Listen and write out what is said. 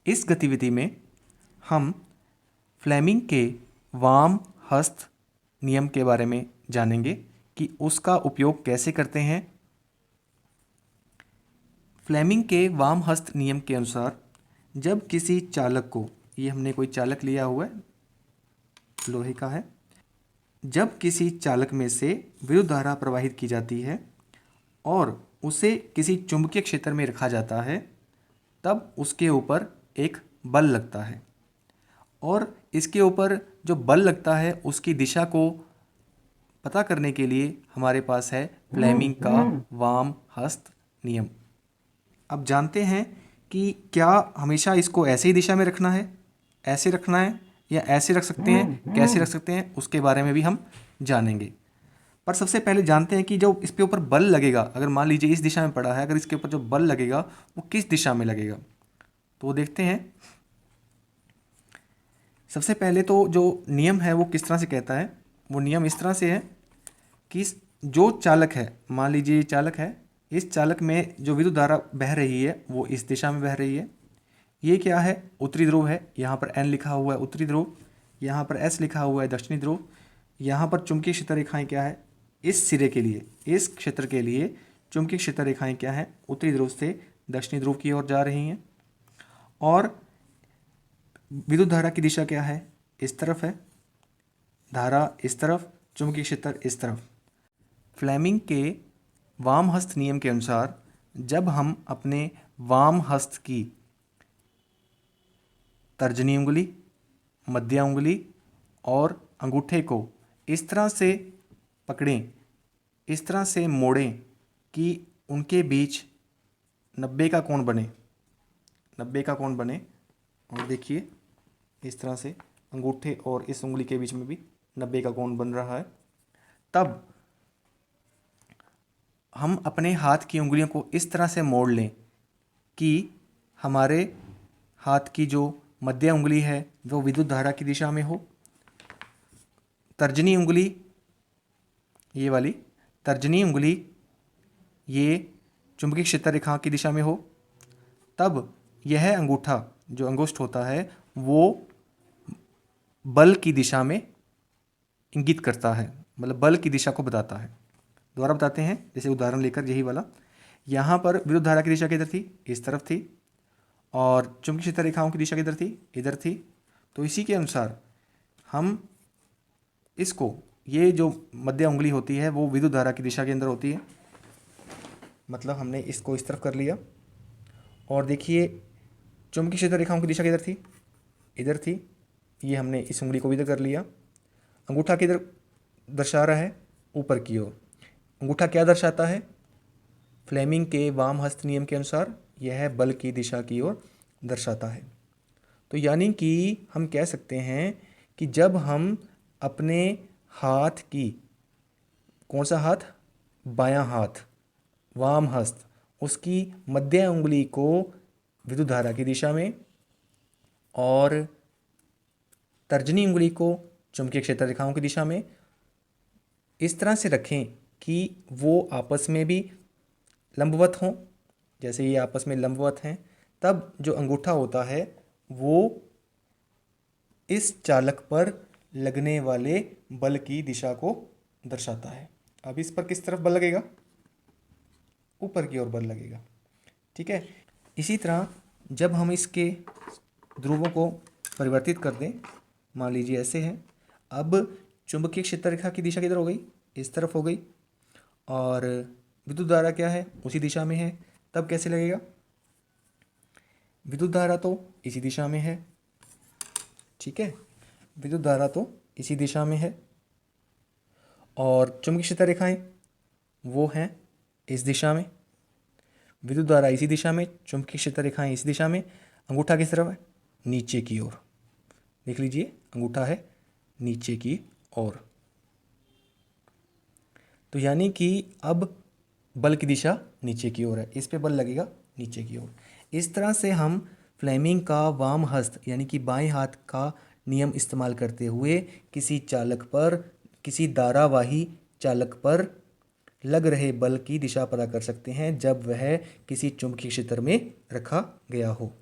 इस गतिविधि में हम फ्लेमिंग के वाम हस्त नियम के बारे में जानेंगे कि उसका उपयोग कैसे करते हैं। फ्लेमिंग के वाम हस्त नियम के अनुसार जब किसी चालक को, ये हमने कोई चालक लिया हुआ है, लोहे का है, जब किसी चालक में से विद्युत धारा प्रवाहित की जाती है और उसे किसी चुंबकीय क्षेत्र में रखा जाता है, तब उसके ऊपर एक बल लगता है और इसके ऊपर जो बल लगता है उसकी दिशा को पता करने के लिए हमारे पास है फ्लेमिंग का वाम हस्त नियम। अब जानते हैं कि क्या हमेशा इसको ऐसे ही दिशा में रखना है, ऐसे रखना है, या ऐसे रख सकते हैं, कैसे रख सकते हैं, उसके बारे में भी हम जानेंगे। पर सबसे पहले जानते हैं कि जो इस पे ऊपर बल लगेगा, अगर मान लीजिए इस दिशा में पड़ा है, अगर इसके ऊपर जो बल लगेगा वो किस दिशा में लगेगा, तो वो देखते हैं। सबसे पहले तो जो नियम है वो किस तरह से कहता है, वो नियम इस तरह से है कि जो चालक है, मान लीजिए चालक है, इस चालक में जो विद्युत धारा बह रही है वो इस दिशा में बह रही है। ये क्या है, उत्तरी ध्रुव है, यहाँ पर N लिखा हुआ है उत्तरी ध्रुव, यहाँ पर S लिखा हुआ है दक्षिणी ध्रुव। यहाँ पर चुंबकीय क्षेत्र रेखाएं क्या है, इस सिरे के लिए, इस क्षेत्र के लिए चुंबकीय क्षेत्र रेखाएं क्या है, उत्तरी ध्रुव से दक्षिणी ध्रुव की ओर जा रही हैं। और विद्युत धारा की दिशा क्या है, इस तरफ है, धारा इस तरफ, चुंबकीय क्षेत्र इस तरफ। फ्लेमिंग के वाम हस्त नियम के अनुसार जब हम अपने वाम हस्त की तर्जनी उंगली, मध्य उंगली और अंगूठे को इस तरह से पकड़ें, इस तरह से मोड़ें कि उनके बीच 90 का कोण बने, 90 का कोण बने। और देखिए इस तरह से अंगूठे और इस उंगली के बीच में भी 90 का कोण बन रहा है। तब हम अपने हाथ की उंगलियों को इस तरह से मोड़ लें कि हमारे हाथ की जो मध्य उंगली है वो विद्युत धारा की दिशा में हो, तर्जनी उंगली, ये वाली तर्जनी उंगली ये चुंबकीय क्षेत्र रेखा की दिशा में हो। तब यह अंगूठा जो अंगुष्ठ होता है वो बल की दिशा में इंगित करता है, मतलब बल की दिशा को बताता है। दोबारा बताते हैं, जैसे उदाहरण लेकर यही वाला, यहाँ पर विद्युत धारा की दिशा किधर थी, इस तरफ थी, और चुंबकीय क्षेत्र रेखाओं की दिशा किधर थी, इधर थी। तो इसी के अनुसार हम इसको, ये जो मध्य उंगली होती है वो विद्युत धारा की दिशा के अंदर होती है, मतलब हमने इसको इस तरफ कर लिया। और देखिए चुंबकीय क्षेत्र रेखाओं की दिशा किधर थी, इधर थी, ये हमने इस उंगली को भी इधर कर लिया। अंगूठा किधर दर्शा रहा है, ऊपर की ओर। अंगूठा क्या दर्शाता है, फ्लेमिंग के वाम हस्त नियम के अनुसार यह बल की दिशा की ओर दर्शाता है। तो यानी कि हम कह सकते हैं कि जब हम अपने हाथ की, कौन सा हाथ, बायां हाथ, वाम हस्त, उसकी मध्य उंगली को विद्युत धारा की दिशा में और तर्जनी उंगली को चुंबकीय क्षेत्र रेखाओं की दिशा में इस तरह से रखें कि वो आपस में भी लंबवत हों, जैसे ये आपस में लंबवत हैं, तब जो अंगूठा होता है वो इस चालक पर लगने वाले बल की दिशा को दर्शाता है। अब इस पर किस तरफ बल लगेगा, ऊपर की ओर बल लगेगा, ठीक है। इसी तरह जब हम इसके ध्रुवों को परिवर्तित कर दें, मान लीजिए ऐसे है, अब चुंबकीय क्षेत्र रेखा की दिशा किधर हो गई, इस तरफ हो गई, और विद्युत धारा क्या है, उसी दिशा में है। तब कैसे लगेगा, विद्युत धारा तो इसी दिशा में है, ठीक है, विद्युत धारा तो इसी दिशा में है, और चुंबकीय क्षेत्र रेखाएं वो हैं इस दिशा में, विद्युत धारा इसी दिशा में, चुंबकीय क्षेत्र रेखाएं इस दिशा में। अंगूठा किस तरफ है, नीचे की ओर, देख लीजिए अंगूठा है नीचे की ओर। तो यानी कि अब बल की दिशा नीचे की ओर है, इस पे बल लगेगा नीचे की ओर। इस तरह से हम फ्लेमिंग का वाम हस्त यानी कि बाएं हाथ का नियम इस्तेमाल करते हुए किसी चालक पर, किसी धारावाही चालक पर लग रहे बल की दिशा पता कर सकते हैं जब वह किसी चुंबकीय क्षेत्र में रखा गया हो।